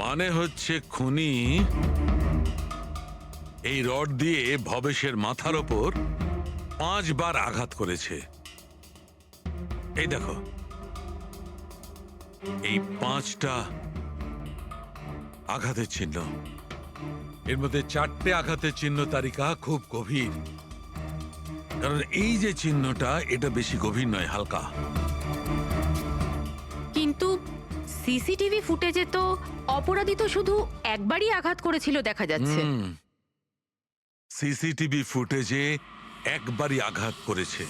মানে হচ্ছে খুনি এই রড দিয়ে ভবেশের মাথার ওপর 5 বার আঘাত করেছে। এই দেখো, এই 5টা আঘাতের চিহ্ন। এর মধ্যে 4টে আঘাতের চিহ্ন তারিকা খুব গভীর, কারণ এই যে চিহ্নটা এটা বেশি গভীর নয়, হালকা। কিন্তু সিসিটিভি ফুটেজে তো অপরাধী তো শুধু একবারই আঘাত করেছিল দেখা যাচ্ছে। সিসিটিভি ফুটেজে একবারই আঘাত করেছে,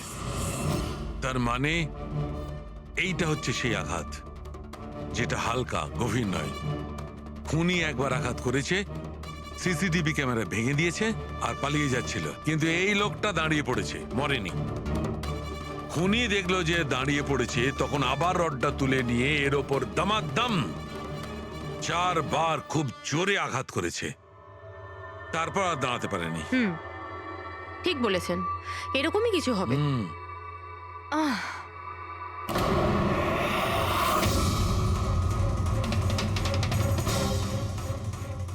তার মানে এইটা হচ্ছে সেই আঘাত যেটা হালকা, গভীর নয়। খুনি একবার আঘাত করেছে, সিসিটিভি ক্যামেরা ভেঙে দিয়েছে আর পালিয়ে যাচ্ছিল, কিন্তু এই লোকটা দাঁড়িয়ে পড়েছে, মরেনি। খুনি দেখলো যে দাঁড়িয়ে পড়েছে, তখন আবার রডটা তুলে নিয়ে এর ওপর দামাদাম 4 বার খুব জোরে আঘাত করেছে, তারপর আর দাঁড়াতে পারেনি। ঠিক বলেছেন, এরকমই কিছু হবে। আহ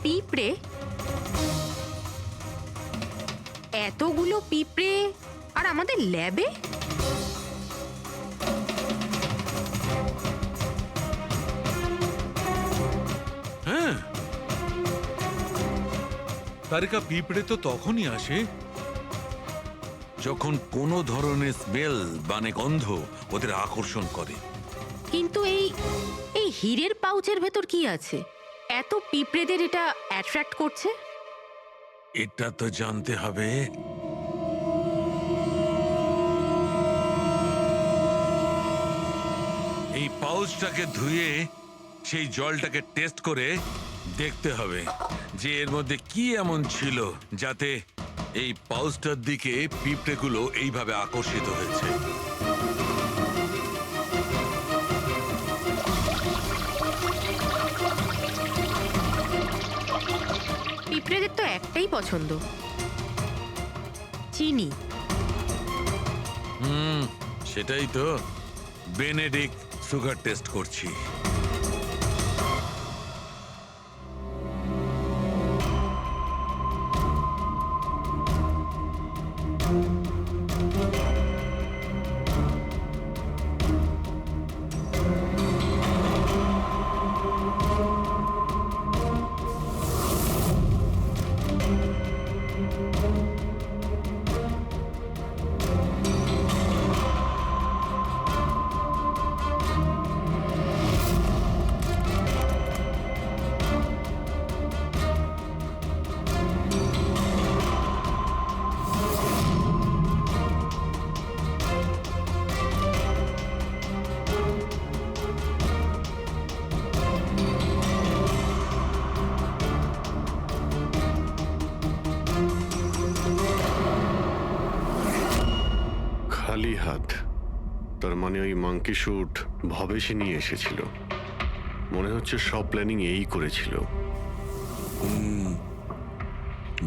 পিঁপড়ে, এতগুলো পিঁপড়ে আর আমাদের ল্যাবে? হ্যাঁ, তারিকা, পিঁপড়ে তো তখনই আসে যখন কোনো ধরনের স্মেল মানে গন্ধ ওদের আকর্ষণ করে। কিন্তু এই হীরের পাউচের ভেতর কি আছে এত পিঁপড়েদের এটা অ্যাট্রাক্ট করছে? এটা তো জানতে হবে। এই পাউচটাকে ধুয়ে সেই জলটাকে টেস্ট করে দেখতে হবে যে এর মধ্যে কি এমন ছিল যাতে এই পাউচটার দিকে পিঁপড়েগুলো এইভাবে আকর্ষিত হয়েছে। পিঁপড়েদের তো একটাই পছন্দ, চিনি। সেটাই তো, বেনেডিক্ট সুগার টেস্ট করছি। খালি হাত, তার মানে ওই মাঙ্কি শুট ভবেশে নিয়ে এসেছিল। মনে হচ্ছে সব প্ল্যানিং এই করেছিল।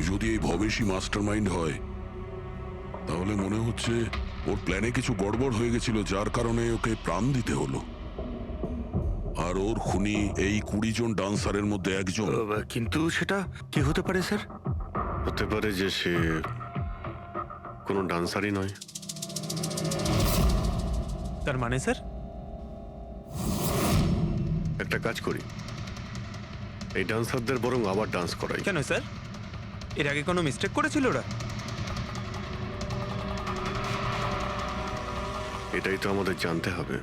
যদি এই ভবেশী মাস্টার মাইন্ড হয় তাহলে মনে হচ্ছে ওর প্ল্যানে কিছু গড়বড় হয়ে গেছিল, যার কারণে ওকে প্রাণ দিতে হলো। আর ওর খুনি এই 20 জন ডান্সারের মধ্যে একজন। কিন্তু সেটা কি হতে পারে স্যার? হতে পারে যে সে কোনো ডান্সারই নয়। তার মানে স্যার? একটা কাজ করি, এই ডান্সারদের বরং আবার ডান্স করাই। কেন স্যার, এর আগে কোনো মিস্টেক করেছিল ওরা? এটাই তো আমাদের জানতে হবে।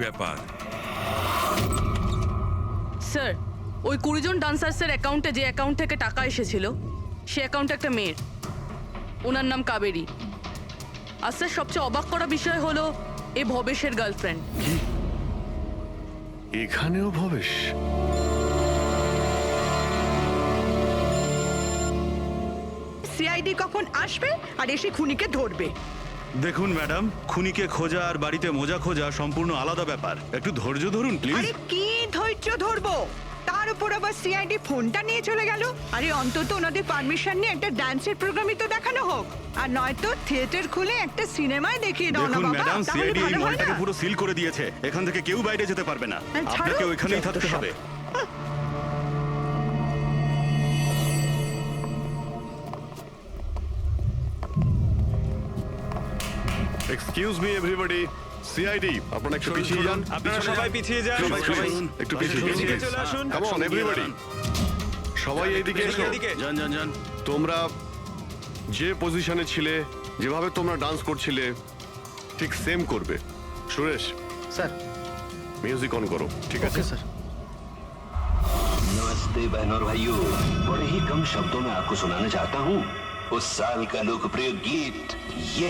ব্যাপার। স্যার, ওই 20 জন ডান্সার্সের অ্যাকাউন্টে যে অ্যাকাউন্ট থেকে টাকা এসেছিল সে অ্যাকাউন্টে একটা মেয়ের, ওনার নাম কাবেরী। আর স্যার সবচেয়ে অবাক করা বিষয় হলো এ ভবেশের গার্লফ্রেন্ড। এখানেও ভবেশ? সিআইডি কখন আসবে আর এসে খুনিকে ধরবে? দেখুন ম্যাডাম, খুনিকে খোঁজা আর বাড়িতে মোজা খোঁজা সম্পূর্ণ আলাদা ব্যাপার। একটু ধৈর্য ধরুন প্লিজ। আরে কি ধৈর্য ধরবো, তার উপর আবার সিআইডি ফোনটা নিয়ে চলে গেল। আরে অন্তত ওনাদের পারমিশন নিয়ে একটা ডান্সের প্রোগ্রামই তো দেখানো হোক, আর নয়তো থিয়েটার খুলে একটা সিনেমায় দেখিয়ে দাও না দেখুন বাবা, ম্যাডাম, তাহলে সিআইডি এই ভালো হয় মলটাকে না? পুরো সিল করে দিয়েছে। এখান থেকে কেউ বাইরে যেতে পারবে না, ছাড়ো, আপনাকে ওইখানেই যত থাকতে সব। হবে। এক্সকিউজ মি এভরিবডি, সিআইডি আপনারা একটু পিছিয়ে যান। আপনারা সবাই পিছিয়ে যান। Please, সবাই please, একটু পিছিয়ে যান। এদিকে চলে আসুন। Come on, everybody. সবাই এইদিকে এসো। এদিকে। যান যান যান। তোমরা যে পজিশনে ছিলে, যেভাবে তোমরা ডান্স করছিলে, ঠিক সেম করবে। সুরেশ স্যার। মিউজিক অন করো, ঠিক আছে? Okay sir. नमस्ते बहनों और भाइयों, बड़े ही कम शब्दों में आपको सुनाना चाहता हूँ उस साल का लोकप्रिय गीत ये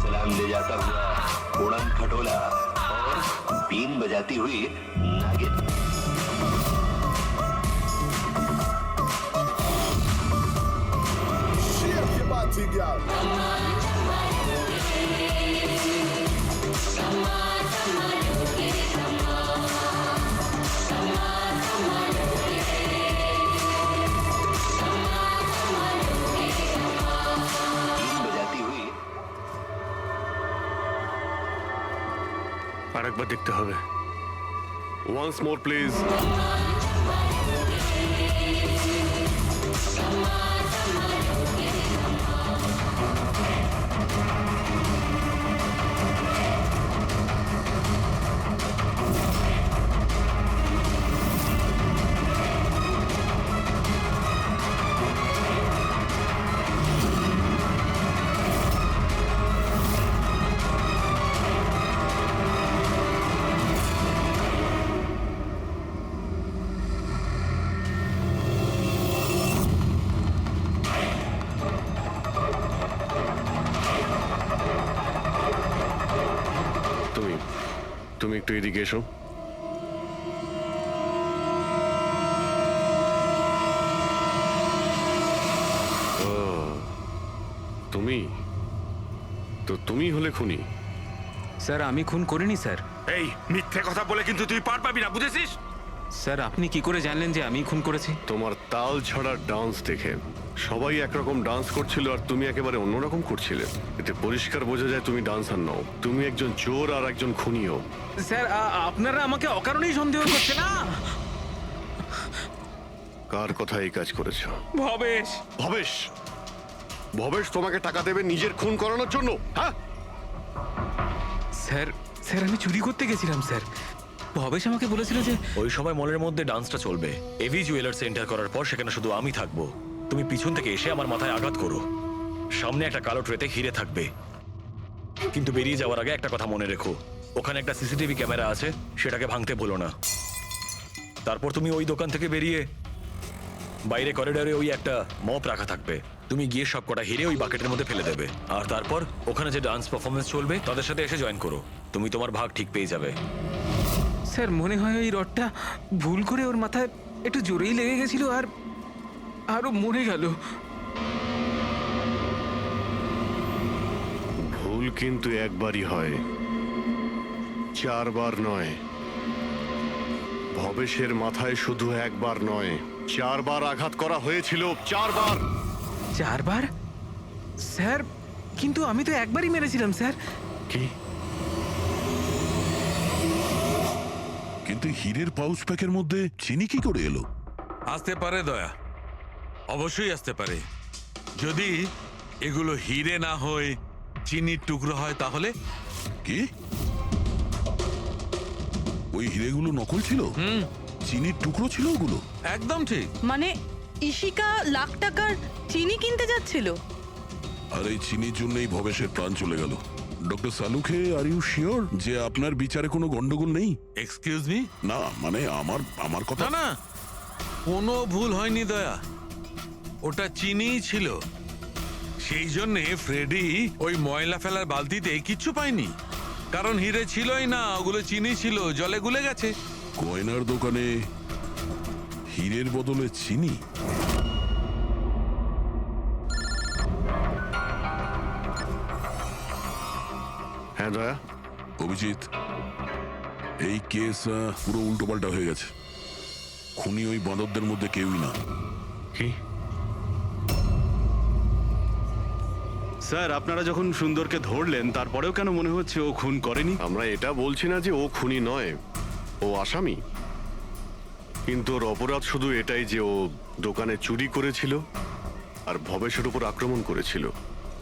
सलाम ले जाता हुआ उड़न खटोला और बीन बजाती हुई नागिन। बीन बजाती हुई আরেকবার দেখতে হবে। Once more please. তুমি একটু এদিকে এসো। ও, তুমি তো তুমি হলে খুনি? স্যার আমি খুন করিনি স্যার। এই মিথ্যে কথা বলে কিন্তু তুই পার পাবি না, বুঝেছিস? স্যার আপনি কি করে জানলেন যে আমি খুন করেছি? তোমার তাল ছড়া ডান্স দেখে সবাই একরকম ডান্স করছিল আর তুমি একেবারে অন্যরকম করছিলে। এতে পরিষ্কার বোঝা যায় তুমি ডান্সার নও, তুমি একজন চোর আর একজন খুনিও। স্যার আপনারা আমাকে অকারণেই সন্দেহ করছেন না? কার কথা এই কাজ করেছো? ভবেশ। ভবেশ? ভবেশ তোমাকে টাকা দেবে নিজের খুন করানোর জন্য? হ্যাঁ স্যার স্যার আমি চুরি করতে গেছিলাম স্যার। ভবেশ আমাকে বলেছিল যে ওই সময় মলের মধ্যে ডান্সটা চলবে। এভি জুয়েলার্স এন্টার করার পর সেখানে শুধু আমি থাকবো। তুমি পিছন থেকে এসে আমার মাথায় আঘাত করো। সামনে একটা কালো ট্রেতে হিরে থাকবে, কিন্তু বেরিয়ে যাওয়ার আগে একটা কথা মনে রেখো, ওখানে একটা সিসিটিভি ক্যামেরা আছে, সেটাকে ভাঙতে ভুলো না। তারপর তুমি ওই দোকান থেকে বেরিয়ে বাইরে করিডোরে ওই একটা মপ রাখা থাকবে, তুমি গিয়ে সব কটা হিরে ওই বাকেটের মধ্যে ফেলে দেবে। আর তারপর ওখানে যে ডান্স পারফরমেন্স চলবে তাদের সাথে এসে জয়েন করো, তুমি তোমার ভাগ ঠিক পেয়ে যাবে। স্যার মনে হয় ওই রডটা ভুল করে ওর মাথায় একটু জোরেই লেগে গেছিল আর আরো মরে গেল। ভুল কিন্তু একবারই হয়, 4 বার নয়। ভবেশের মাথায় শুধু একবার নয়, 4 বার আঘাত করা হয়েছিল, 4 বার। 4 বার? স্যার কিন্তু আমি তো একবারই মেরেছিলাম স্যার। কি? কিন্তু হীরের পাউচ প্যাকের মধ্যে চিনি কি করে এলো? আসতে পারে দয়া, অবশ্যই আসতে পারে। যদি এগুলো হিরে না হয় চিনির টুকরো হয় তাহলে? কি ওই হিরেগুলো নকল ছিল? চিনির টুকরো ছিল ওগুলো? একদম ঠিক। মানে ইশিকা লাখ টাকার চিনি কিনতে যাচ্ছিল। আর এই চিনির জন্যই ভবেশের প্রাণ চলে গেল। Doctor Salunkhe are you sure যে আপনার বিচারে কোনো গন্ডগোল নেই? Excuse me? না মানে আমার কথা না না, কোনো ভুল হয়নি দয়া, ওটা চিনিই ছিল। সেই জন্যে ফ্রেডি ওই ময়লা ফেলার বালতিতে কিচ্ছু পায়নি, কারণ হিরে ছিলই না, ওগুলো চিনি ছিল, জলে গুলে গেছে। গয়নার দোকানে হীরের বদলে চিনি? হ্যাঁ দয়া, অভিজিৎ, এই কেস পুরো উল্টোপাল্টা হয়ে গেছে। খুনি ওই বাঁদরদের মধ্যে কেউই না। কি? স্যার আপনারা যখন সুন্দরকে ধরলেন তারপরেও কেন মনে হচ্ছে ও খুন করেনি? আমরা এটা বলছি না যে ও খুনি নয়, ও আসামি। কিন্তু ওর অপরাধ শুধু এটাই যে ও দোকানে চুরি করেছিল আর ভবেশের উপর আক্রমণ করেছিল।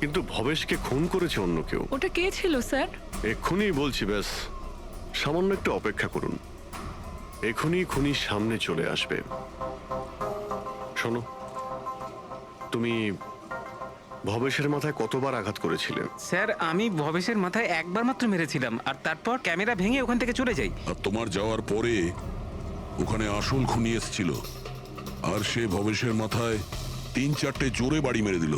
কিন্তু ভবেশকে খুন করেছে অন্য কেউ। ওটা কে ছিল স্যার? এক্ষুনি বলছি, ব্যাস সামান্য একটু অপেক্ষা করুন, এক্ষুনি খুনি সামনে চলে আসবে। শোনো, তুমি ভবেশের মাথায় কতবার আঘাত করেছিলে? স্যার আমি ভবেশের মাথায় একবার মাত্র মেরেছিলাম, আর তারপর ক্যামেরা ভেঙে ওখান থেকে চলে যাই। আর তোমার যাওয়ার পরে ওখানে আসল খুনি এসেছিল, আর সে ভবেশের মাথায় 3-4টে জোরে বাড়ি মেরে দিল।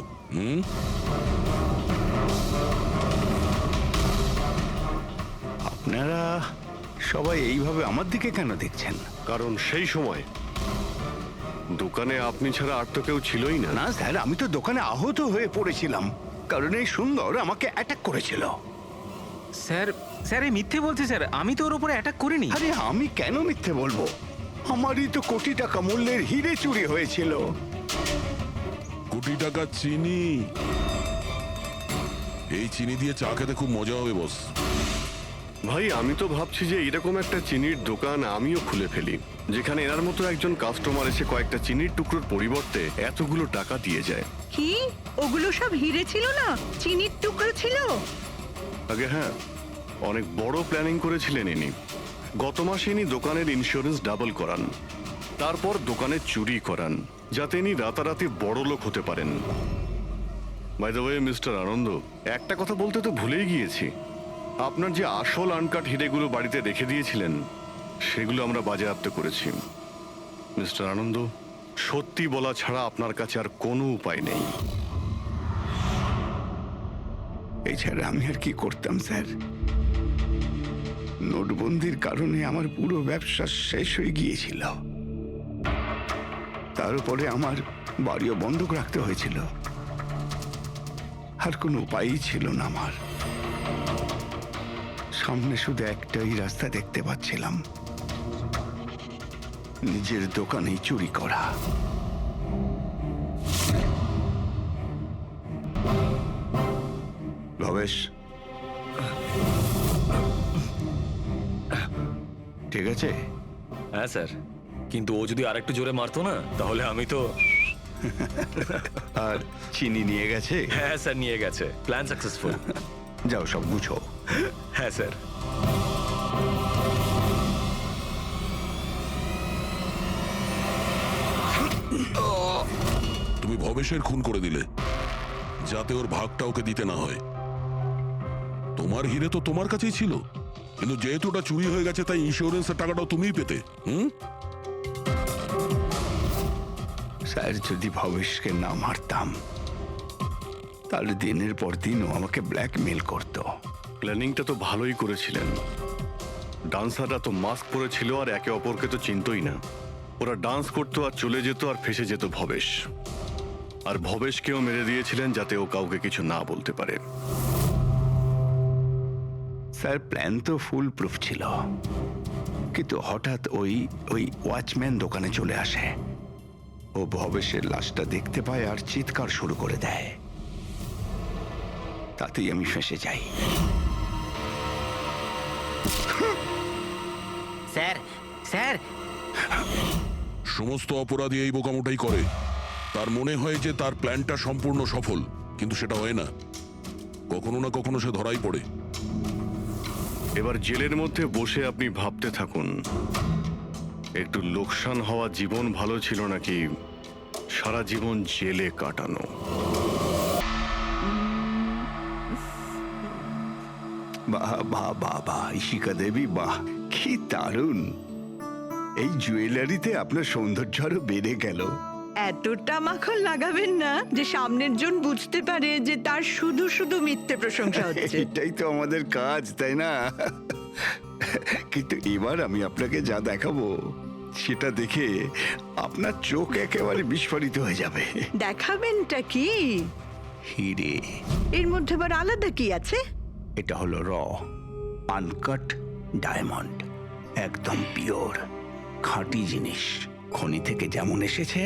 আপনারা সবাই এইভাবে আমার দিকে কেন দেখছেন? কারণ সেই সময় দোকানে আপনি ছাড়া আর তো কেউ ছিলই না। না স্যার, আমি তো দোকানে আহত হয়ে পড়েছিলাম, কারণ এই সুন্দর আমাকে অ্যাটাক করেছিল। স্যার স্যার এই মিথ্যে বলছে স্যার, আমি তো ওর উপরে অ্যাটাক করিনি। আরে আমি কেন মিথ্যে বলবো? আমারই তো কোটি টাকা মূল্যের হিরে চুরি হয়েছিল। কোটি টাকা চিনি? এই চিনি দিয়ে চা খেতে খুব মজা হবে বস। ভাই, আমি তো ভাবছি যে এরকম একটা চিনির দোকান আমিও খুলে ফেলি, যেখানে এনার মতো একজন কাস্টমার এসে কয়েকটা চিনির টুকরোর পরিবর্তে এতগুলো টাকা দিয়ে যায়। কি ওগুলো সব হিরে ছিল না, চিনির টুকরো ছিল? আগে হ্যাঁ, অনেক বড় প্ল্যানিং করেছিলেন ইনি। গত মাসে ইনি দোকানের ইন্স্যুরেন্স ডাবল করান, তারপর দোকানে চুরি করান, যাতে ইনি রাতারাতি বড় লোক হতে পারেন। বাই দ্য ওয়ে মিস্টার আনন্দ, একটা কথা বলতে তো ভুলেই গিয়েছি, আপনার যে আসল আনকাট হিরেগুলো বাড়িতে রেখে দিয়েছিলেন সেগুলো আমরা বাজেয়াপ্ত করেছি। মিস্টার আনন্দ, সত্যি বলা ছাড়া আপনার কাছে আর কোনো উপায় নেই। এছাড়া আমি আর কি করতাম স্যার? নোটবন্দির কারণে আমার পুরো ব্যবসা শেষ হয়ে গিয়েছিল, তার উপরে আমার বাড়িও বন্ধক রাখতে হয়েছিল, আর কোনো উপায়ই ছিল না আমার। সামনে শুধু একটাই রাস্তা দেখতে পাচ্ছিলাম, নিজের দোকানেই চুরি করা। ভবেশ, ঠিক আছে? হ্যাঁ স্যার, কিন্তু ও যদি আরেকটু জোরে মারতো না তাহলে আমি তো। আর চিনি নিয়ে গেছে? হ্যাঁ স্যার, নিয়ে গেছে। Plan successful. যাও সব গুছো। হ্যাঁ স্যার। তুমি ভবেশের খুন করে দিলে যাতে ওর ভাগটা ওকে দিতে না হয়। তোমার হিরে তো তোমার কাছেই ছিল, কিন্তু যেহেতু ওটা চুরি হয়ে গেছে তাই ইন্স্যুরেন্সের টাকাটাও তুমিই পেতে। স্যার, যদি ভবেশকে না মারতাম তাহলে দিনের পর দিন ও আমাকে ব্ল্যাকমেল করতো। প্ল্যানিংটা তো ভালোই করেছিলেন। ডান্সাররা তো মাস্ক পরেছিল আর একে অপরকে তো চিনতই না। ওরা ডান্স করতো আর চলে যেত আর ফেসে যেত ভবেশ। আর ভবেশকেও মেরে দিয়েছিলেন যাতে ও কাউকে কিছু না বলতে পারে। স্যার, প্ল্যান তো ফুল প্রুফ ছিল, কিন্তু হঠাৎ ওই ওয়াচম্যান দোকানে চলে আসে। ও ভবেশের লাশটা দেখতে পায় আর চিৎকার শুরু করে দেয়, তাতেই আমি ফেঁসে যাই। স্যার স্যার, সমস্ত অপরাধী এই বোকামোটাই করে। তার মনে হয় যে তার প্ল্যানটা সম্পূর্ণ সফল, কিন্তু সেটা হয় না। কখনো না কখনো সে ধরাই পড়ে। এবার জেলের মধ্যে বসে আপনি ভাবতে থাকুন, একটু লোকসান হওয়া জীবন ভালো ছিল নাকি সারা জীবন জেলে কাটানো। বাহ বাহ বাহ বাহ, ইশিকা দেবী, বাহ কি দারুণ! এই জুয়েলারিতে আপনার সৌন্দর্য আরো বেড়ে গেল। এতটা মাখন লাগাবেন না যে সামনের জন বুঝতে পারে যে তার শুধু শুধু মিথ্যে প্রশংসা হচ্ছে। এটাই তো আমাদের কাজ, তাই না? কিন্তু এবার আমি আপনাকে যা দেখাবো সেটা দেখে আপনার চোখ একেবারে বিস্ফোরিত হয়ে যাবে। দেখাবেনটা কি? হিরে। এর মধ্যে আবার আলাদা কি আছে? এটা হলো আনকাট ডায়মন্ড, একদম পিওর খাঁটি জিনিস। খনি থেকে যেমন এসেছে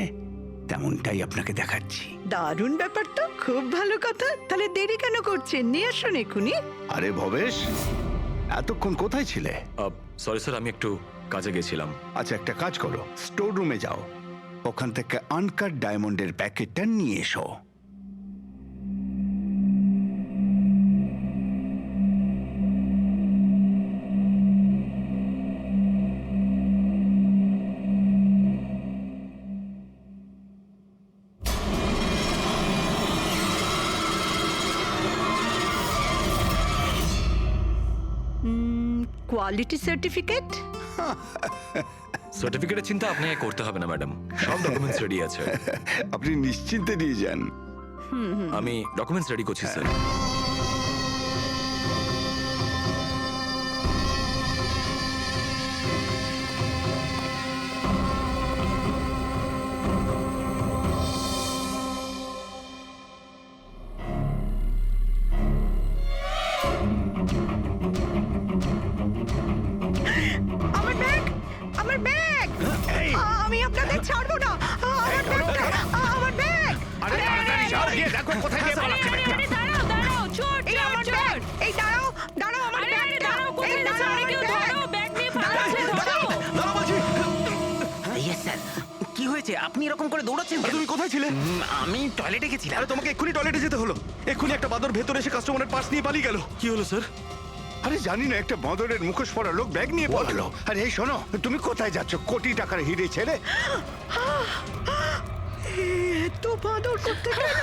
তেমনটাই আপনাকে দেখাচ্ছি। দারুণ ব্যাপার তো, খুব ভালো কথা। তাহলে দেরি কেন করছেন? নিয়ে আসুন এক্ষুনি। আরে ভবেশ, এতক্ষণ কোথায় ছিলে? সরি স্যার, আমি একটু কাজে গেছিলাম। আচ্ছা, একটা কাজ করো, স্টোর রুমে যাও, ওখান থেকে আনকাট ডায়মন্ডের প্যাকেটটা নিয়ে এসো। Quality certificate? সার্টিফিকেটের চিন্তা আপনাকে করতে হবে না ম্যাডাম, সব ডকুমেন্টস রেডি আছে। আপনি নিশ্চিন্তে নিয়ে যান। আমি ডকুমেন্টস রেডি করছি স্যার। আমার ব্যাগ, আমার ব্যাগ! আমি আপনাদের ছাড়বো না। আমার ব্যাগটা, আমার ব্যাগ! দেখো কোথায় গিয়ে পালাচ্ছে। দাঁড়াও দাঁড়াও, চোর এই আমার ব্যাগ! এই দাঁড়াও, দাঁড়াও আমার ব্যাগটা! এই দাঁড়াও আমার ব্যাগ! ব্যাগ নিয়ে পালাচ্ছে, ধরো। Yes sir. কি হয়েছে? আপনি এরকম করে দৌড়াচ্ছেন? তুমি কোথায় ছিলে? আমি টয়লেটে গেছিলাম। আরে তোমাকে এক্ষুনি টয়লেটে যেতে হলো। এক্ষুনি একটা বাদর ভেতরে এসে কাস্টমারের পার্স নিয়ে পালিয়ে গেল। কি হলো স্যার? আরে জানি না, একটা বাঁদরের মুখোশ পরা লোক ব্যাগ নিয়ে পালালো। আরে এই শোনো, তুমি কোথায় যাচ্ছ? কোটি টাকার হিরে ছেড়ে। এত বাদর করতে গেল?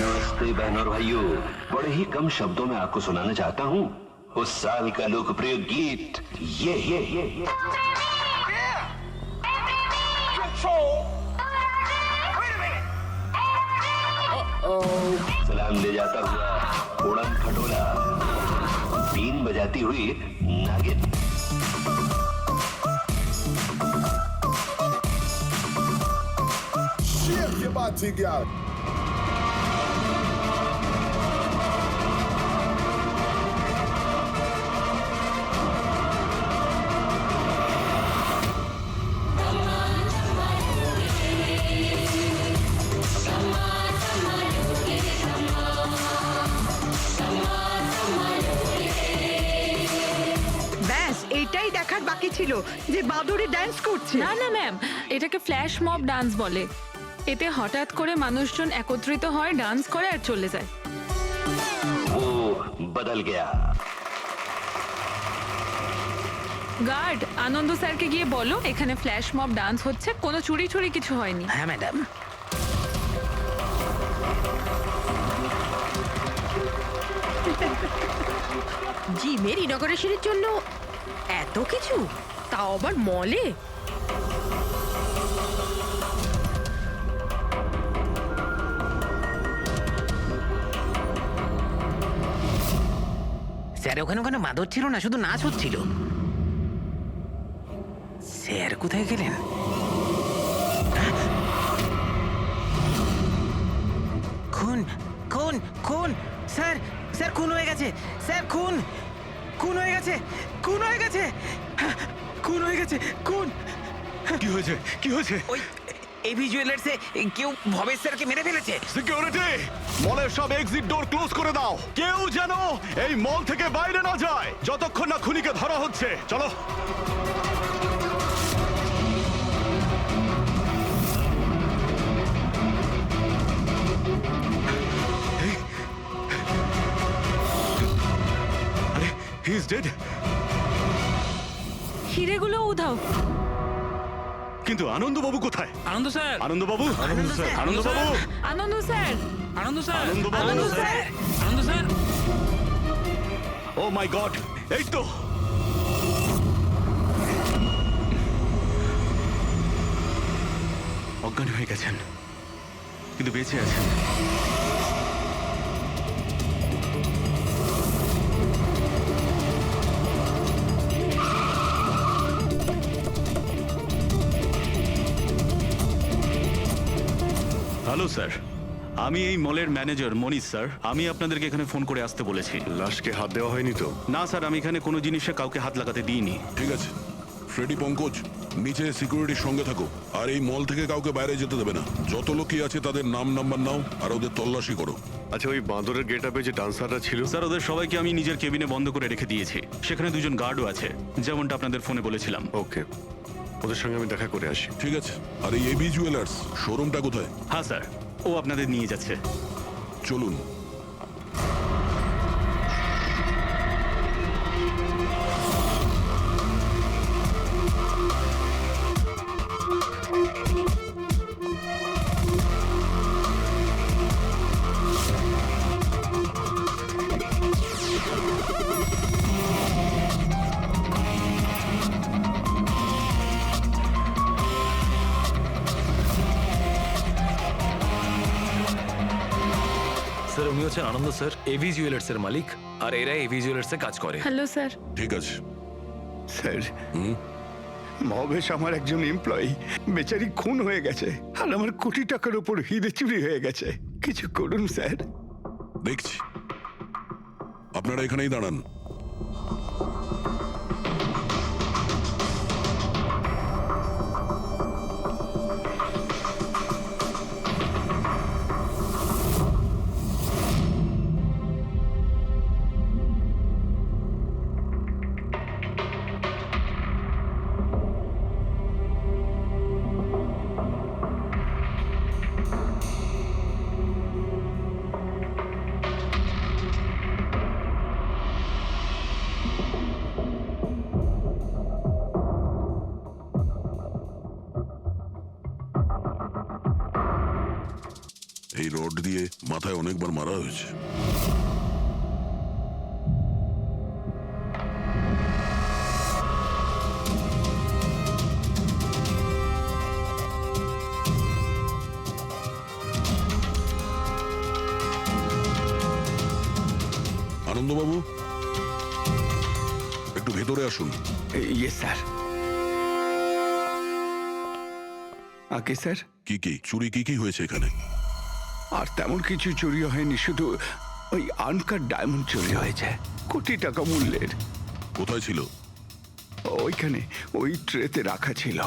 नमस्ते बहन और भाइयों, बड़े ही कम शब्दों में आपको सुनाना चाहता हूँ उस साल का लोकप्रिय गीत ये। सलाम ले जाता हुआ उड़न खटोला, बीन बजाती हुई नागिन। Shake your body, girl. ব্যাস, এইটাই দেখার বাকি ছিল যে বাদরে ডান্স করছে। না না ম্যাম, এটাকে ফ্ল্যাশ মব ডান্স বলে। এতে হঠাৎ করে মানুষজন একত্রিত হয়, ডান্স করে আর চলে যায়। वो बदल गया। গার্ড, আনন্দ স্যারকে গিয়ে বলো এখানে ফ্ল্যাশ মব ডান্স হচ্ছে, কোনো চুরি ছুরি কিছু হয়নি। হ্যাঁ ম্যাডাম। জিমের ইনগরেশনের জন্য এত কিছু, তাও আবার মলে। স্যার ওখানে ওখানে মাদর ছিল না, শুধু নাচ হচ্ছিল। স্যার কোথায় গেলেন? খুন খুন খুন! স্যার স্যার খুন হয়ে গেছে! স্যার খুন খুন হয়ে গেছে! খুন হয়ে গেছে! খুন হয়ে গেছে! খুন! কি হয়েছে? কি হয়েছে? ওই এভি জুয়েলার্সে কেউ ভবেশ স্যারকে মেরে ফেলেছে। সিকিউরিটি, মলের সব এক্সিট ডোর ক্লোজ করে দাও। কেউ যেন এই মল থেকে বাইরে না যায় যতক্ষণ না খুনিকে ধরা হচ্ছে। চলো। He is dead. হিরেগুলো উধাও। কিন্তু আনন্দবাবু কোথায়? আনন্দ স্যার, আনন্দবাবু, আনন্দবাবু, আনন্দ স্যার, আনন্দ স্যার, আনন্দবাবু, আনন্দ স্যার। আনন্দ স্যার। ও মাই গড, এই তো। অজ্ঞান হয়ে গেছেন, কিন্তু বেঁচে আছেন। হ্যালো স্যার, আমি এই মলের ম্যানেজার মনীষ স্যার। আমি আপনাদেরকে এখানে ফোন করে আসতে বলেছি। লাশকে হাত দেওয়া হয়নি তো? না স্যার, আমি এখানে কোনো জিনিসে কাউকে হাত লাগাতে দিইনি। ঠিক আছে, ফ্রেডি পঙ্কজ নিচে সিকিউরিটির সঙ্গে থাকো, আর এই মল থেকে কাউকে বাইরে যেতে দেবে না। যত লোকই আছে তাদের নাম নাম্বার নাও আর ওদের তল্লাশি করো। আচ্ছা, ওই বাঁদরের গেট আপে যে ডান্সাররা ছিল? স্যার, ওদের সবাইকে আমি নিজের কেবিনে বন্ধ করে রেখে দিয়েছি। সেখানে দুজন গার্ডও আছে, যেমনটা আপনাদের ফোনে বলেছিলাম। ওকে, ওদের সঙ্গে আমি দেখা করে আসি। ঠিক আছে। আর এই এবি জুয়েলার্স শোরুমটা কোথায়? হ্যাঁ স্যার, ও আপনাদের নিয়ে যাচ্ছে। চলুন। স্যার, উনি হচ্ছেন আনন্দ স্যার, এভি জুয়েলার্স এর মালিক, আর এরা এভি জুয়েলার্স এ কাজ করে। Hello sir. ঠিক আছে। স্যার, মহেশ আমার একজন এমপ্লয়ি, বেচারি খুন হয়ে গেছে, আর আমার কোটি টাকার উপর হিরে চুরি হয়ে গেছে। কিছু করুন স্যার। দেখছি। আপনারা এখানেই দাঁড়ান। এই রড দিয়ে মাথায় অনেকবার মারা হয়েছে। আনন্দবাবু, একটু ভেতরে আসুন। ইয়ে স্যার। আগে স্যার, কি কি চুরি কি হয়েছে এখানে? আর তেমন কিছু চুরি হয়নি, শুধু ওই আনকাট ডায়মন্ড চুরি হয়েছে, কোটি টাকা মূল্যের। কোথায় ছিল? ওইখানে ওই ট্রেতে রাখা ছিল।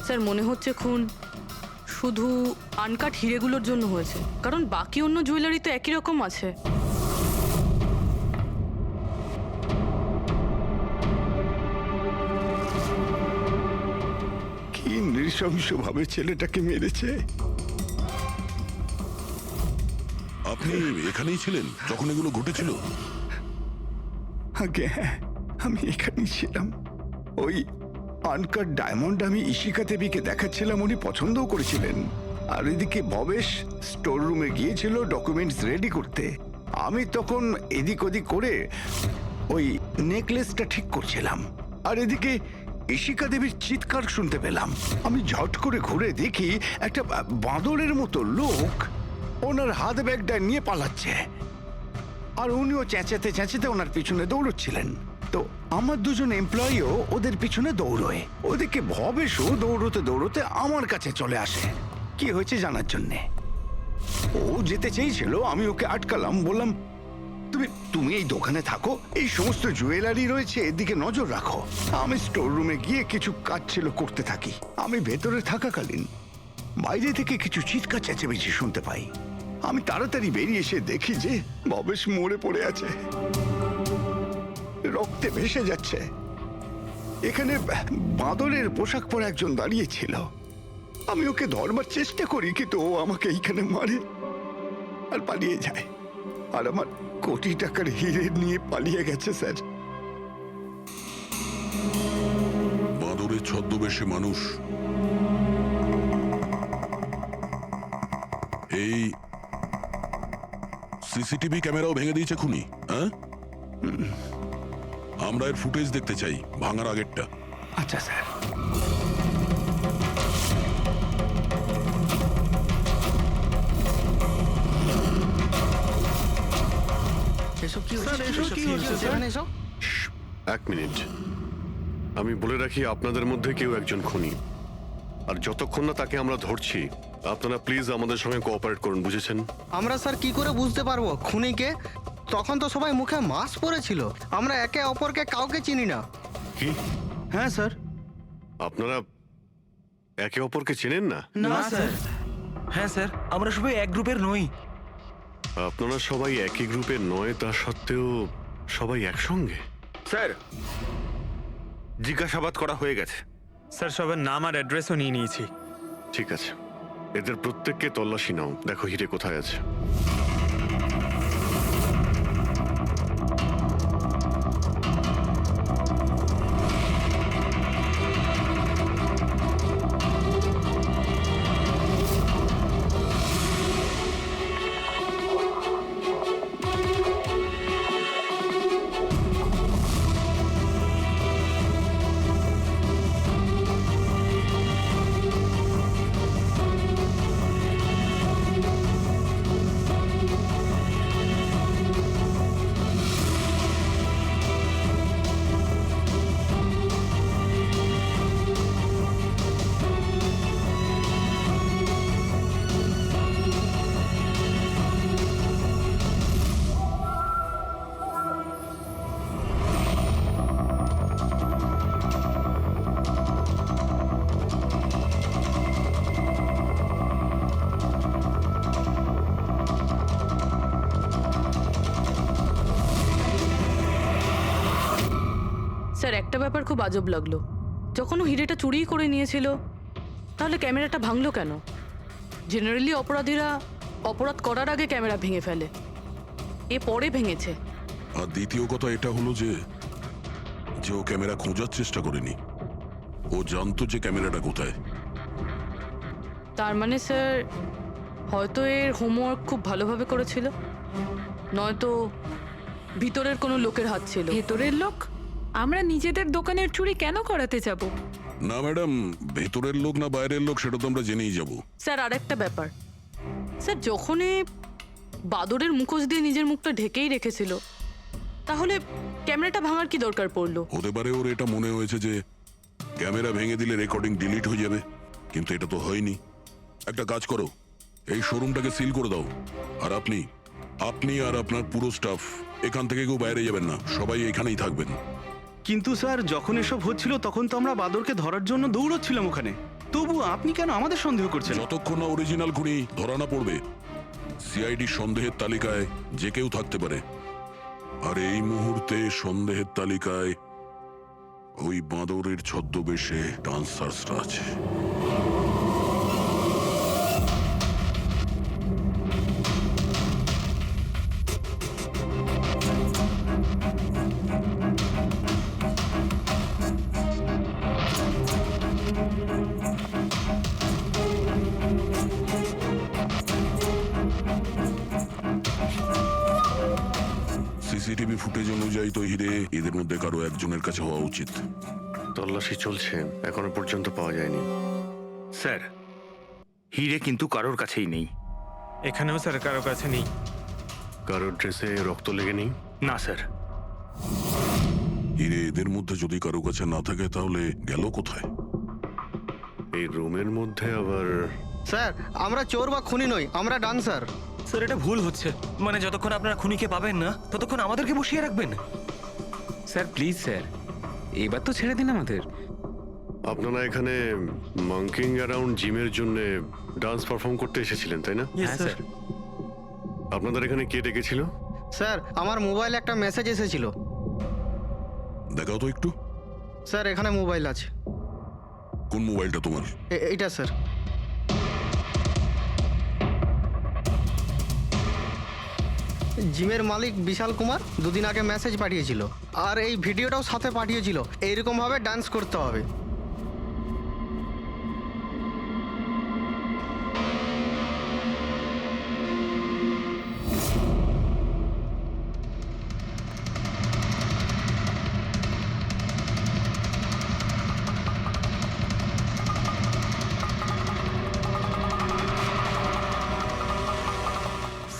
স্যার, মনে হচ্ছে খুন শুধু আনকাট হিরেগুলোর জন্য হয়েছে, কারণ বাকি অন্য জুয়েলারি তো একই রকম আছে। কি নৃশংসভাবে ছেলেটাকে মেরেছে। আপনি এখানেই ছিলেন যখন এগুলো ঘটেছিল? আগে হ্যাঁ, আমি এখানেই ছিলাম। ওই আনকাট ডায়মন্ড আমি ইশিকা দেবীকে দেখাচ্ছিলাম, উনি পছন্দও করেছিলেন। আর এদিকে ভবেশ স্টোর রুমে গিয়েছিল ডকুমেন্টস রেডি করতে। আমি তখন এদিক ওদিক করে ওই নেকলেসটা ঠিক করছিলাম, আর এদিকে ইশিকা দেবীর চিৎকার শুনতে পেলাম। আমি ঝট করে ঘুরে দেখি একটা বাঁদরের মতো লোক ওনার হাত ব্যাগটা নিয়ে পালাচ্ছে, আর উনিও চেঁচাতে চেঁচাতে ওনার পিছনে দৌড়চ্ছিলেন। তো আমার দুজন এমপ্লয়িও ওদের পিছনে দৌড়োয়। ওদিকে ভবেশও দৌড়তে দৌড়তে আমার কাছে চলে আসে কি হয়েছে জানার জন্যে। ও যেতে চেয়েছিল, আমি ওকে আটকালাম, বললাম তুমি এই দোকানে থাকো, এই সমস্ত জুয়েলারি রয়েছে, এদিকে নজর রাখো। আমি স্টোর রুমে গিয়ে কিছু কাজ ছিল করতে থাকি। আমি ভেতরে থাকাকালীন বাইরে থেকে কিছু চিৎকার চেঁচামেচি শুনতে পাই। আমি তাড়াতাড়ি বেরিয়ে এসে দেখি যে ভবেশ মরে পড়ে আছে, রক্তে ভেসে যাচ্ছে। এখানে বাদরের পোশাক পরে একজন দাঁড়িয়ে ছিল। আমি ওকে ধরবার চেষ্টা করি, কিন্তু ও আমাকে এইখানে মারে আর পালিয়ে যায়। আর আমার কোটি টাকার হিরে নিয়ে পালিয়ে গেছে স্যার। বাদরের ছদ্মবেশে মানুষ এই সিসিটিভি ক্যামেরাও ভেঙে দিয়েছে খুনি, হ্যাঁ? আমরা এর ফুটেজ দেখতে চাই, ভাঙার আগেরটা। আচ্ছা স্যার। এক মিনিট, আমি বলে রাখি আপনাদের মধ্যে কেউ একজন খুনি, আর যতক্ষণ না তাকে আমরা ধরছি আপনারা প্লিজ আমাদের সঙ্গে কোঅপারেট করুন, বুঝেছেন? আমরা স্যার কি করে বুঝতে পারবো খুনিকে? তখন তো সবাই মুখে মাস্ক পরেছিল, আমরা একে অপরকে কাউকে চিনি না। কি? হ্যাঁ স্যার। আপনারা একে অপরকে চেনেন না? না স্যার। হ্যাঁ স্যার, আমরা সবাই এক গ্রুপের নই। আপনারা সবাই একই গ্রুপের নয়, তা সত্ত্বেও সবাই একসঙ্গে? স্যার, জিজ্ঞাসাবাদ করা হয়ে গেছে। স্যার, সবার নাম আর অ্যাড্রেসও নিয়ে নিয়েছি। ঠিক আছে, এদের প্রত্যেককে তল্লাশি নাও, দেখো হিরে কোথায় আছে। স্যার, একটা ব্যাপার খুব আজব লাগলো। যখন ও হিরেটা চুরি করে নিয়েছিল, তাহলে ক্যামেরাটা ভাঙলো কেন? জেনারেলি অপরাধীরা অপরাধ করার আগে ক্যামেরা ভেঙে ফেলে, এ পরে ভেঙেছে। আর দ্বিতীয় কথা এটা হলো যে ও ক্যামেরা খোঁজার চেষ্টা করেনি, ও জানতো যে ক্যামেরাটা কোথায়। তার মানে স্যার, হয়তো এর হোমওয়ার্ক খুব ভালোভাবে করেছিল, নয়তো ভিতরের কোনো লোকের হাত ছিল। ভেতরের লোক? আমরা নিজেদের দোকানের চুরি কেন করাতে যাব? না ম্যাডাম, ভেতরের লোক না বাইরের লোক সেটা তো আমরা জেনেই যাব। স্যার, আরেকটা ব্যাপার, স্যার যখনই বাদরের মুখোশ দিয়ে নিজের মুখটা ঢেকেই রেখেছিল, তাহলে ক্যামেরাটা ভাঙার কি দরকার পড়লো? হতে পারে ওর এটা মনে হয়েছে যে ক্যামেরা ভেঙে দিলে রেকর্ডিং ডিলিট হয়ে যাবে, কিন্তু এটা তো হয়নি। একটা কাজ করো, এই শোরুমটাকে সিল করে দাও, আর আপনি আর আপনার পুরো স্টাফ এখান থেকে কেউ বাইরে যাবেন না, সবাই এখানেই থাকবেন। কিন্তু স্যার, যখন এসব হচ্ছিল তখন তো আমরা বাদরকে ধরার জন্য দৌড়চ্ছিলাম ওখানে, তবু আপনি কেন আমাদের সন্দেহ করছেন? যতক্ষণ না অরিজিনাল খুনি ধরা না পড়বে, সিআইডি সন্দেহের তালিকায় যে কেউ থাকতে পারে, আর এই মুহূর্তে সন্দেহের তালিকায় ওই বাঁদরের ছদ্মবেশে ডান্সার্সরা আছে। সিসিটিভি ফুটেজ অনুযায়ী তো হিরে এদের মধ্যে কারো একজনের কাছে হওয়া উচিত। তল্লাশি চলছে, এখনো পর্যন্ত পাওয়া যায়নি। স্যার, হিরে কিন্তু কারোর কাছেই নেই। এখানেও স্যার কারোর কাছে নেই। কারোর ড্রেসে রক্ত লেগে নেই? না স্যার। হিরে এদের মধ্যে যদি কারো কাছে না থাকে তাহলে গেল কোথায়? এই রুমের মধ্যে আবার? স্যার, আমরা চোর বা খুনি নই, আমরা ডান্সার। স্যার, এটা ভুল হচ্ছে। মানে যতক্ষণ আপনারা খুনিকে পাবেন না, ততক্ষণ আমাদেরকে বসিয়ে রাখবেন? স্যার প্লিজ স্যার, এবার তো ছেড়ে দিন আমাদের। আপনারা এখানে মাঙ্কিং অ্যারাউন্ড জিমের জন্য ডান্স পারফর্ম করতে এসেছিলেন, তাই না? হ্যাঁ স্যার। আপনাদের এখানে কে ডেকেছিল? স্যার, আমার মোবাইলে একটা মেসেজ এসেছিল। দেখাও তো একটু। স্যার এখানে মোবাইল আছে। কোন মোবাইলটা তোমার? এইটা স্যার। জিমের মালিক বিশাল কুমার দুদিন আগে মেসেজ পাঠিয়েছিল, আর এই ভিডিওটাও সাথে পাঠিয়েছিল। এইরকম ভাবে ডান্স করতে হবে।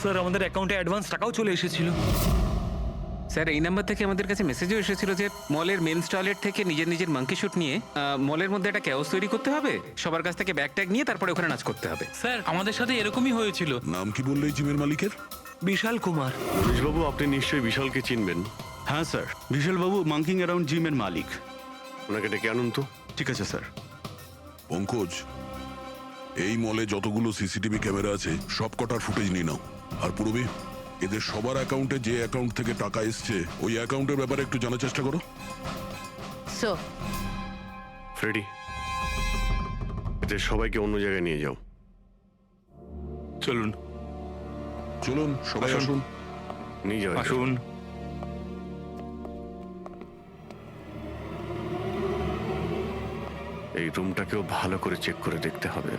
স্যার আমাদের অ্যাকাউন্টে অ্যাডভান্স টাকাও চলে এসেছিল। স্যার এই নাম্বার থেকে আমাদের কাছে মেসেজও এসেছিল যে মলের মেন্স টয়লেট থেকে নিজের নিজের মাঙ্কি শুট নিয়ে মলের মধ্যে একটা ক্যাওস তৈরি করতে হবে, সবার কাছ থেকে ব্যাগ ট্যাগ নিয়ে তারপরে ওখানে নাচ করতে হবে। স্যার আমাদের সাথে এরকমই হয়েছিল। নাম কি বললে এই জিমের মালিকের? বিশাল কুমার। মনীষবাবু, আপনি নিশ্চয়ই বিশালকে চিনবেন। হ্যাঁ স্যার, বিশালবাবু মাঙ্কিং অ্যারাউন্ড জিমের মালিক। ওনাকে ডেকে আনুন তো। ঠিক আছে স্যার। পঙ্কজ, এই মলে যতগুলো সিসিটিভি ক্যামেরা আছে সব কটার ফুটেজ নিয়ে নাও। আর পূর্বে এদের সবার অ্যাকাউন্টে যে অ্যাকাউন্ট থেকে টাকা এসছে ওই অ্যাকাউন্টের ব্যাপারে একটু জানার চেষ্টা করো। স্যার, ফ্রেডি, এদের সবাইকে অন্য জায়গায় নিয়ে যাও। চলুন চলুন সবাই আসুন। নিয়ে যাও। আসুন। এই রুমটাকেও ভালো করে চেক করে দেখতে হবে,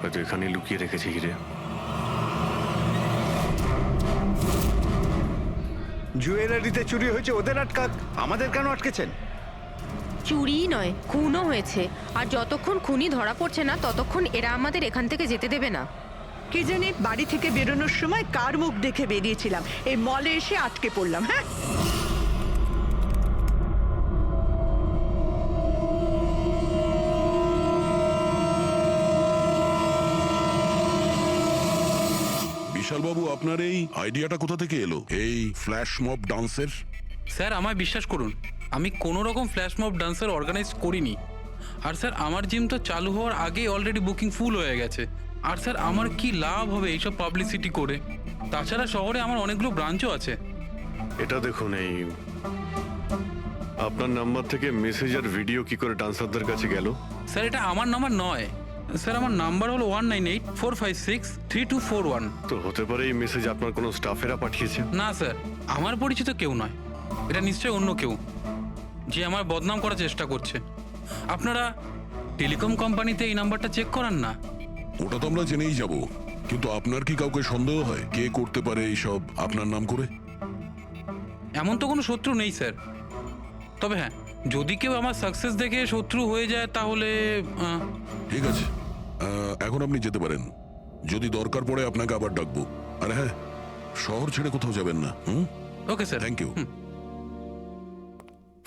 হয়তো এখানে লুকিয়ে রেখেছে হিরে। জুয়েলারিতে চুরি হয়েছে, ওদের আটকাক, আমাদের কেন আটকেছেন? চুরিই নয়, খুনও হয়েছে। আর যতক্ষণ খুনি ধরা পড়ছে না ততক্ষণ এরা আমাদের এখান থেকে যেতে দেবে না। কি জানি বাড়ি থেকে বেরোনোর সময় কার মুখ দেখে বেরিয়েছিলাম, এই মলে এসে আটকে পড়লাম। হ্যাঁ, বিশালবাবু, আপনার এই আইডিয়াটা কোথা থেকে এলো, এই ফ্ল্যাশ মব ডান্সের? স্যার আমায় বিশ্বাস করুন, আমি কোনো রকম ফ্ল্যাশ মব ডান্সার অর্গানাইজ করিনি। আর স্যার আমার জিম তো চালু হওয়ার আগেই অলরেডি বুকিং ফুল হয়ে গেছে। আর স্যার আমার কি লাভ হবে এইসব পাবলিসিটি করে? তাছাড়া শহরে আমার অনেকগুলো ব্রাঞ্চও আছে। এটা দেখুন, এই আপনার নাম্বার থেকে মেসেজ আর ভিডিও কি করে ডান্সারদের কাছে গেল? স্যার এটা আমার নাম্বার নয়, স্যার আমার নাম্বার হলো 1984563241। তো হতে পারে এই মেসেজ আপনার কোনো স্টাফেরা পাঠিয়েছে। না স্যার, আমার পরিচিত কেউ নয়, এটা নিশ্চয়ই অন্য কেউ যে আমার বদনাম করার চেষ্টা করছে। আপনারা টেলিকম কোম্পানিতে এই নাম্বারটা চেক করান না? ওটা তো আমরা জেনেই যাব, কিন্তু আপনার কি কাউকে সন্দেহ হয় কে করতে পারে এইসব আপনার নাম করে? এমন তো কোনো শত্রু নেই স্যার, তবে হ্যাঁ যদি কেউ আমার সাকসেস দেখে শত্রু হয়ে যায় তাহলে ঠিক আছে, এখন আপনি যেতে পারেন। যদি দরকার পড়ে আপনাকে আবার ডাকবো। আর হ্যাঁ, শহর ছেড়ে কোথাও যাবেন না। Okay sir. Thank you.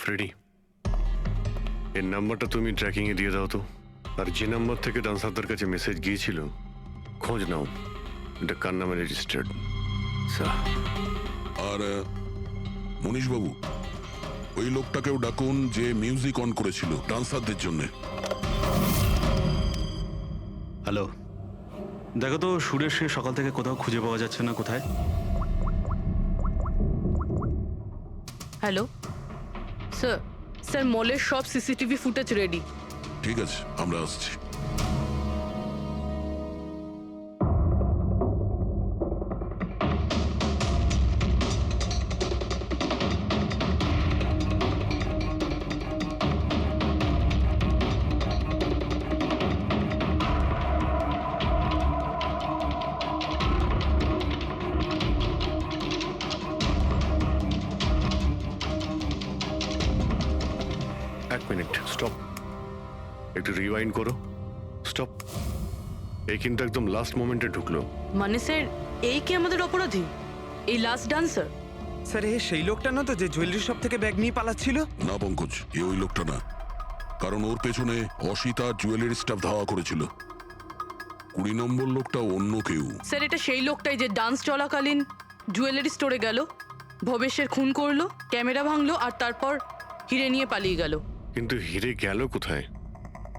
Freddie, এর নাম্বারটা তুমি ট্র্যাকিং এ দিয়ে দাও তো। আর যে নাম্বার থেকে ডান্সারদের কাছে মেসেজ গিয়েছিল খোঁজ নাও, এটা কার নামে রেজিস্টার্ড। আর মনীষবাবু, ওই লোকটাকেও ডাকুন যে মিউজিক অন করেছিল ডান্সারদের জন্য। হ্যালো, দেখো তো সুরেশকে সকাল থেকে কোথাও খুঁজে পাওয়া যাচ্ছে না। কোথায়? হ্যালো স্যার, স্যার মলের সব সিসিটিভি ফুটেজ রেডি। ঠিক আছে, আমরা আসছি। এক মিনিট, স্টপ, একটু রিওয়াইন্ড করো। স্টপ। এই কিন্তু একদম লাস্ট মোমেন্টে ঢুকলো। মানে স্যার এই কি আমাদের অপরাধী, এই লাস্ট ডান্সার? স্যার এ সেই লোকটা না তো যে জুয়েলারি শপ থেকে ব্যাগ নিয়ে পালাচ্ছিল? না পঙ্কজ, এ ওই লোকটা না, কারণ ওর পেছনে অসিতা জুয়েলারি স্টাফ ধাওয়া করেছিল। 20 নম্বর লোকটা অন্য কেউ। স্যার এটা সেই লোকটাই যে ডান্স চলাকালীন জুয়েলারি স্টোরে গেল, ভবেশের খুন করলো, ক্যামেরা ভাঙলো আর তারপর হিরে নিয়ে পালিয়ে গেল। কিন্তু হিরে গেল কোথায়?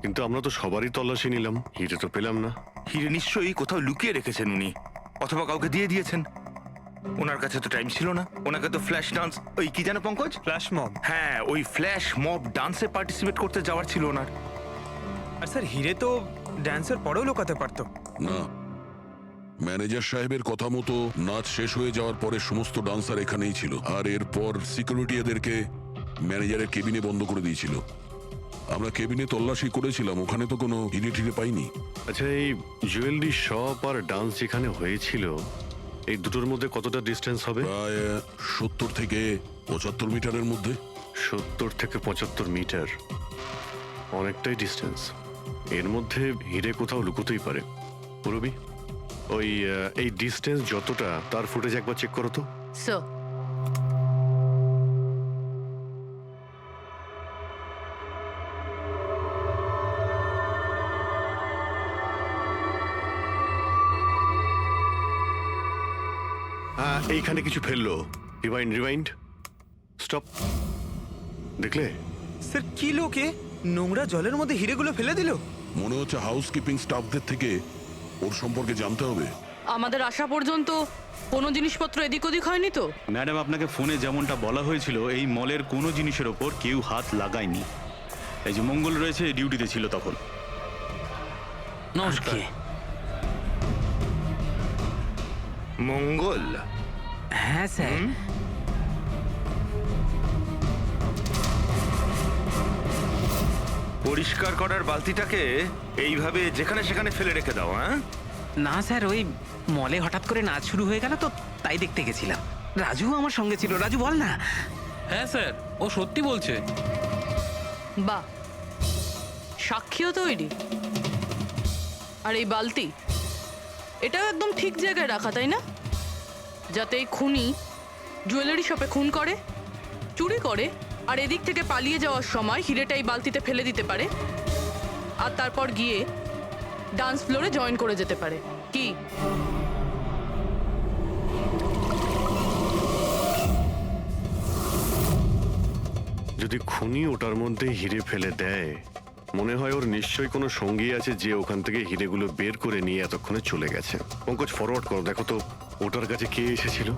কিন্তু আমরা তো সবারই তল্লাশি নিলাম, হিরে তো পেলাম না। হিরে নিশ্চয়ই কোথাও লুকিয়ে রেখেছেন উনি, অথবা কাউকে দিয়ে দিয়েছেন। ওনার কাছে তো টাইম ছিল না, ওনাকে তো ফ্ল্যাশ ডান্স, ওই কি জানো পঙ্কজ, ফ্ল্যাশ মব, হ্যাঁ ওই ফ্ল্যাশ মব ডান্সে পার্টিসিপেট করতে যাওয়ার ছিল ওনার। আর স্যার হিরে তো ড্যান্সের পরেও লুকাতে পারতো। না, ম্যানেজার সাহেবের কথা মতো নাচ শেষ হয়ে যাওয়ার পরে সমস্ত ডান্সার এখানেই ছিল, আর এরপর সিকিউরিটি এদেরকে ম্যানেজারের কেবিনে বন্ধ করে দিয়েছিল। আমরা কেবিনে তল্লাশি করেছিলাম, ওখানে তো কোনো হিরে টিরে পাইনি। আচ্ছা, এই জুয়েলারি শপ আর ডান্স যেখানে হয়েছিল এই দুটোর মধ্যে কতটা ডিস্টেন্স হবে? প্রায় 70 থেকে 75 মিটারের মধ্যে। 70 থেকে 75 মিটার, অনেকটাই ডিস্টেন্স। এর মধ্যে হিরে কোথাও লুকোতেই পারে। পুরবি, ওই এই ডিস্টেন্স যতটা তার ফুটেজ একবার চেক করো তো। স্যার, এইখানে কিছু ফেললো। Rewind, stop. দেখলে? স্যার কি লোকে নোংরা জলের মধ্যে হিরেগুলো ফেলে দিল? মনে হচ্ছে হাউসকিপিং স্টাফদের থেকে ওর সম্পর্কে জানতে হবে। আমাদের আসা পর্যন্ত কোনো জিনিসপত্র এদিক ওদিক হয়নি তো? ম্যাডাম, আপনাকে ফোনে যেমনটা বলা হয়েছিল এই মলের কোনো জিনিসের ওপর কেউ হাত লাগায়নি। এই যে মঙ্গল রয়েছে, ডিউটিতে ছিল তখন। নমস্কার। মঙ্গল? হ্যাঁ স্যার। পরিষ্কার করার বালতিটাকে এইভাবে যেখানে সেখানে ফেলে রেখে দাও, হ্যাঁ? না স্যার, ওই মলে হঠাৎ করে নাচ শুরু হয়ে গেল তো তাই দেখতে গেছিলাম। রাজু আমার সঙ্গে ছিল। রাজু বল না। হ্যাঁ স্যার, ও সত্যি বলছে। বাহ, সাক্ষীও তৈরি। আর এই বালতি, এটাও একদম ঠিক জায়গায় রাখা, তাই না? যাতে এই খুনি জুয়েলারি শপে খুন করে, চুরি করে, আর এদিক থেকে পালিয়ে যাওয়ার সময় হিরেটা এই বালতিতে ফেলে দিতে পারে, আর তারপর গিয়ে ডান্স ফ্লোরে জয়েন করে যেতে পারে। কি? যদি খুনি ওটার মধ্যে হিরে ফেলে দেয়, মনে হয় ওর নিশ্চয়ই কোনো সঙ্গী আছে যে ওখান থেকে হিরেগুলো বের করে নিয়ে এতক্ষণে চলে গেছে। পঙ্কজ, ফরওয়ার্ড করো, দেখো তো ওটার কাছে কে এসেছিল।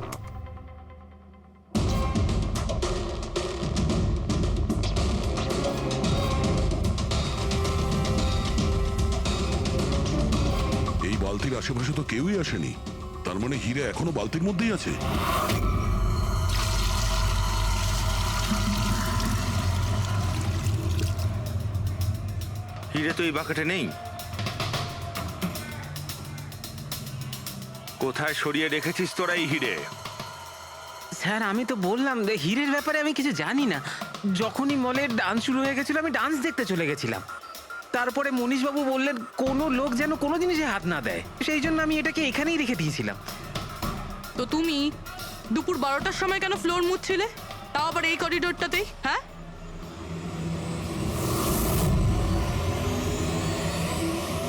এই বালতির আশেপাশে তো কেউই আসেনি, তার মানে হিরে এখনো বালতির মধ্যেই আছে। হিরে তো এই বাকেটে নেই। কোথায় সরিয়ে রেখেছিস তোরা এই হিরে? স্যার আমি তো বললাম যে হিরের ব্যাপারে আমি কিছু জানি না। যখনই মলের ডান্স শুরু হয়ে গেছিল আমি ডান্স দেখতে চলে গেছিলাম। তারপরে মনীশবাবু বললেন কোনো লোক যেন কোনো জিনিসে হাত না দেয়, সেই জন্য আমি এটাকে এখানেই রেখে দিয়েছিলাম। তো তুমি দুপুর 12টার সময় কেন ফ্লোর মুছছিলে, তাও আবার এই করিডোরটাতেই? হ্যাঁ,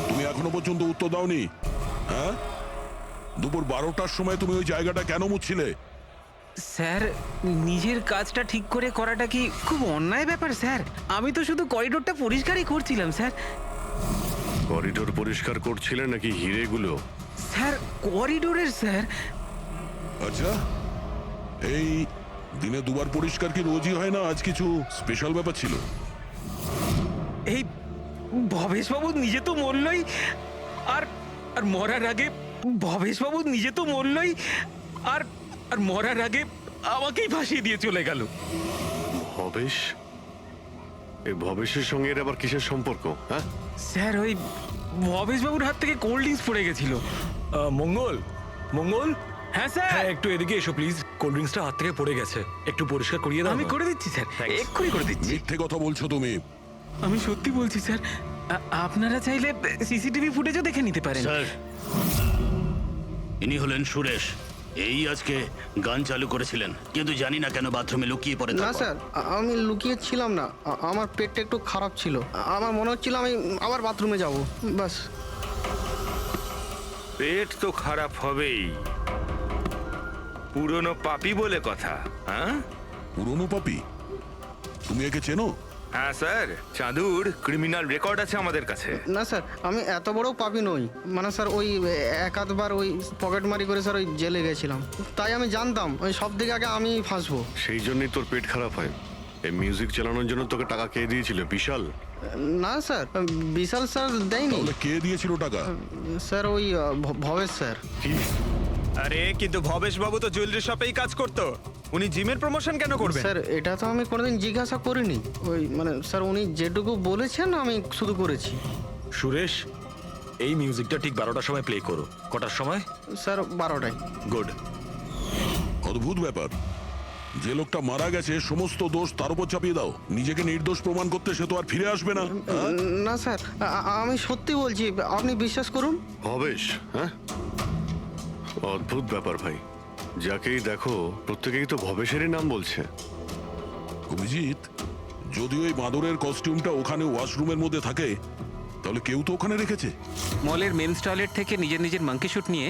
তুমি এখনো পর্যন্ত উত্তর দাওনি। হ্যাঁ, দুপুর 12টার সময় তুমি ওই জায়গাটা কেন মুছছিলে? স্যার নিজের কাজটা ঠিক করে করাটা কি খুব অন্যায় ব্যাপার স্যার? আমি তো শুধু করিডোরটা পরিষ্কারই করছিলাম স্যার। করিডোর পরিষ্কার করছিলেন নাকি হিরেগুলো? স্যার করিডোরের স্যার। আচ্ছা, এই দিনে দুবার পরিষ্কার কি রোজই হয় না? আজ কিছু স্পেশাল ব্যাপার ছিল? এই ভবেশবাবু নিজে তো মরলই, আর আর মরার আগে ভবেশবাবু নিজে তো মরলই, আর আর মরার আগে আমাকেই ফাঁসিয়ে দিয়ে চলে গেল। ভবেশ? এই ভবেশের সঙ্গে এর আবার কিসের সম্পর্ক? হ্যাঁ স্যার, ওই ভবেশবাবুর হাত থেকে কোল্ড ড্রিঙ্কস পড়ে গেছিল। মঙ্গল, মঙ্গল। হ্যাঁ স্যার। হ্যাঁ, একটু এদিকে এসো প্লিজ। কোল্ড ড্রিঙ্কসটা হাত থেকে পড়ে গেছে, একটু পরিষ্কার করিয়ে দাও। আমি করে দিচ্ছি স্যার, এক্ষুনি করে দিচ্ছি। মিথ্যে কথা বলছো তুমি। আমি সত্যি বলছি স্যার। আপনারা চাইলে সিসিটিভি ফুটেজও দেখে নিতে পারেন। স্যার, ইনি হলেন সুরেশ। এই আজকে গান চালু করেছিলেন, কিন্তু জানি না কেন বাথরুমে লুকিয়ে পড়ে। না স্যার, আমি লুকিয়ে ছিলাম না। আমার পেটটা একটু খারাপ ছিল, আমার মনে হচ্ছিল আমি আবার বাথরুমে যাব, বাস। পেট তো খারাপ হবেই, পুরনো পাপি বলে কথা। হ্যাঁ, পুরনো পাপি? তুমি একে চেনো? হ্যাঁ স্যার, চাঁদুর ক্রিমিনাল রেকর্ড আছে আমাদের কাছে। না স্যার, আমি এত বড় পাপি নই। মানে স্যার ওই এক আধবার ওই পকেটমারি করে স্যার ওই জেলে গেছিলাম, তাই আমি জানতাম ওই সব থেকে আগে আমি ফাঁসবো। সেই জন্যই তোর পেট খারাপ হয়। এই মিউজিক চালানোর জন্য তোকে টাকা কে দিয়েছিল? বিশাল? না স্যার, বিশাল স্যার দেয়নি। তাহলে কে দিয়েছিল টাকা? স্যার ওই ভবেশ স্যার। কি? আরে কিন্তু ভবেশ বাবু তো জুয়েলারি শপেই কাজ করতো, উনি জিমের প্রমোশন কেন করবেন? স্যার এটা তো আমি কোনোদিন জিজ্ঞাসা করিনি। ওই মানে স্যার উনি যেটুকু বলেছেন আমি শুধু করেছি। সুরেশ, এই মিউজিকটা ঠিক 12টার সময় প্লে করো। কটার সময়? স্যার 12টায়। গুড। অদ্ভুত ব্যাপার, যে লোকটা মারা গেছে সমস্ত দোষ তার উপর চাপিয়ে দাও। নিজেকে নির্দোষ প্রমাণ করতে সে তো আর ফিরে আসবে না। না স্যার, আমি সত্যি বলছি, আপনি বিশ্বাস করুন। ভবেশ? হ্যাঁ, অদ্ভুত ব্যাপার ভাই। যাকেই দেখো প্রত্যেকেই তো ভবেশেরই নাম বলছে। অভিজিৎ, যদি ওই বাঁদরের কস্টিউমটা ওখানে ওয়াশরুমের মধ্যে থাকে, তাহলে কেউ তো ওখানে রেখেছে। মলের মেন্স টয়লেট থেকে নিজের নিজের মাঙ্কি শুট নিয়ে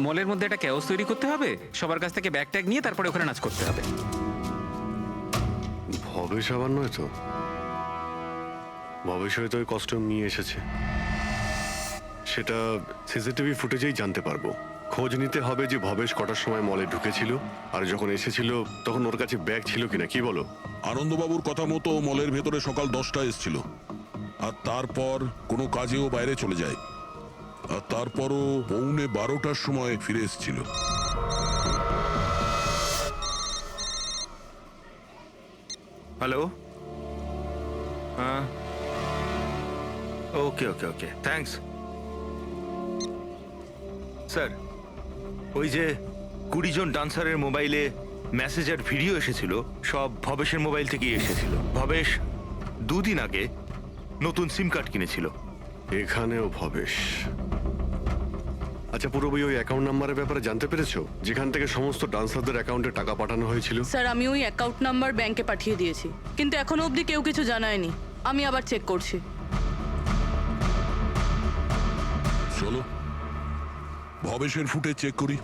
মলের মধ্যে একটা ক্যাওস তৈরি করতে হবে, সবার কাছ থেকে ব্যাগ ট্যাগ নিয়ে তারপরে ওখানে নাচ করতে হবে। ভবেশ আবার নয় তো? ভবেশ হয়তো ওই কস্টিউম নিয়ে এসেছে, সেটা সিসিটিভি ফুটেজেই জানতে পারবো। খোঁজ নিতে হবে যে ভবেশ কটার সময় মলে ঢুকেছিল, আর যখন এসেছিল তখন ওর কাছে ব্যাগ ছিল কিনা। কি বলো? আনন্দবাবুর কথা মতো মলের ভেতরে সকাল 10টায় এসেছিল, আর তারপর কোনো কাজেও বাইরে চলে যায়, আর তারপরও 11:15টার সময় ফিরে এসেছিল। হ্যালো, হ্যাঁ, ওকে ওকে ওকে, থ্যাঙ্কস স্যার। ওই যে 20 জন ডান্সারের মোবাইলে মেসেজ আর ভিডিও এসেছিল, সব ভবেশের মোবাইল থেকেই এসেছিল। ভবেশ 2 দিন আগে নতুন সিম কার্ড কিনেছিল। এখানেও ভবেশ? আচ্ছা, পুরোপুরি ওই অ্যাকাউন্ট নাম্বারের ব্যাপারে জানতে পেরেছো, যেখান থেকে সমস্ত ডান্সারদের অ্যাকাউন্টে টাকা পাঠানো হয়েছিল? স্যার আমি ওই অ্যাকাউন্ট নাম্বার ব্যাংকে পাঠিয়ে দিয়েছি, কিন্তু এখনো অবধি কেউ কিছু জানায়নি। আমি আবার চেক করছি। চলো ভবেশের ফুটেজ চেক করি।